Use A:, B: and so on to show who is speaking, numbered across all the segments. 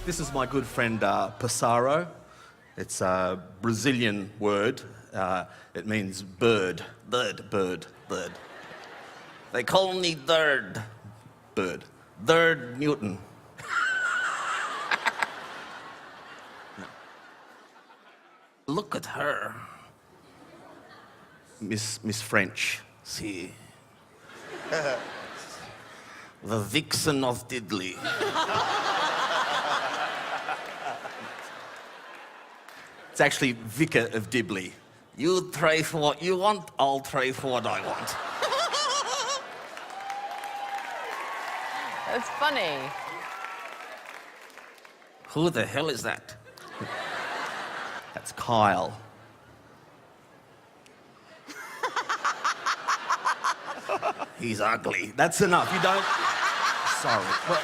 A: This is my good friend Passaro. It's a Brazilian word. It means bird. Bird. They call me Third. Bird. Third Newton. Look at her. Miss French. See. The vixen of Diddley. It's actually Vicar of Dibley. You try for what you want, I'll try for what I want.
B: That's funny.
A: Who the hell is that? That's Kyle. He's ugly. That's enough. You don't... Sorry. Well...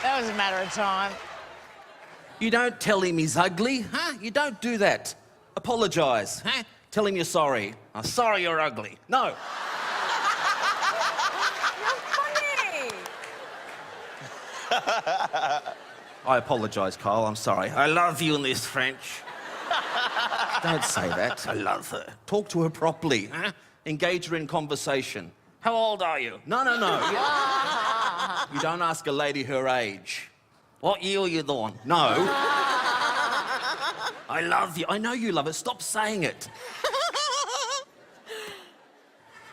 B: That was a matter of time.
A: You don't tell him he's ugly, huh? You don't do that. Apologise, huh? Tell him you're sorry. I'm sorry you're ugly. No.
B: You're funny.
A: I apologise, Kyle. I'm sorry. I love you, Miss French. Don't say that. I love her. Talk to her properly, huh? Engage her in conversation. How old are you? No. You don't ask a lady her age. What year are you born? No. I love you. I know you love it. Stop saying it.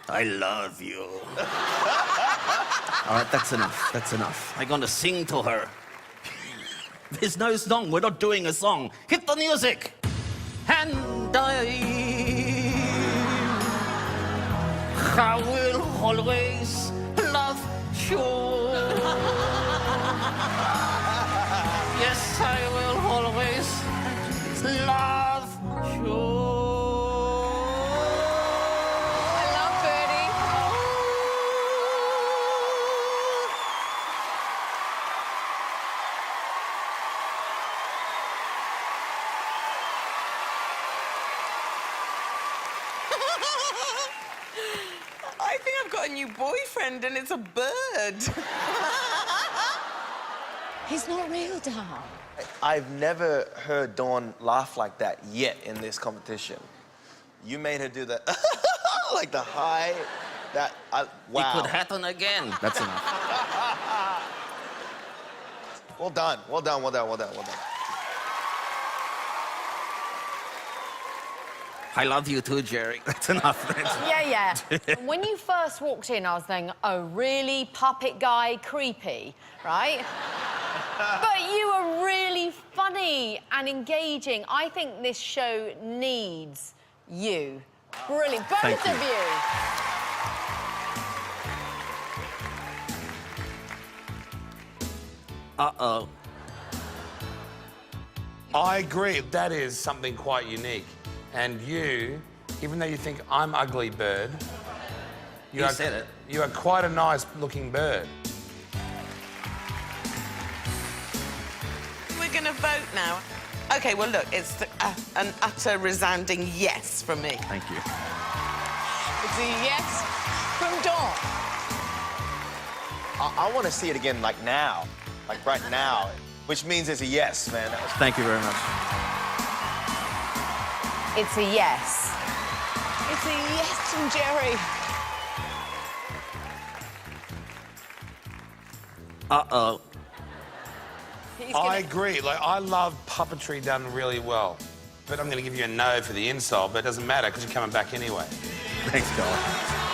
A: I love you. All right, that's enough. That's enough. I'm going to sing to her. There's no song. We're not doing a song. Hit the music. And I will always love you. Yes, I will always love you.
B: I love Birdie.
C: I think I've got a new boyfriend and it's a bird.
B: He's not real, Darren.
D: I've never heard Dawn laugh like that yet in this competition. You made her do the like the high, wow.
A: It could happen again. That's enough.
D: Well done.
A: I love you too, Jerry. That's enough.
B: Yeah. When you first walked in, I was thinking, oh, really? Puppet guy, creepy, right? But you were really funny and engaging. I think this show needs you. Brilliant. Both
A: Thank you.
B: of you.
A: Uh-oh.
E: I agree. That is something quite unique. And you, even though you think I'm ugly bird,
A: You said it.
E: You are quite a nice-looking bird.
C: We're going to vote now. OK, well, look, it's an utter resounding yes from me.
A: Thank you.
B: It's a yes from Dawn.
D: I want to see it again, like now, like right now, which means it's a yes, man.
A: Thank you very much.
B: It's a yes.
C: It's a yes from Jerry.
A: Uh-oh.
E: I agree. Like, I love puppetry done really well. But I'm going to give you a no for the insult, but it doesn't matter because you're coming back anyway.
A: Thanks, Carl.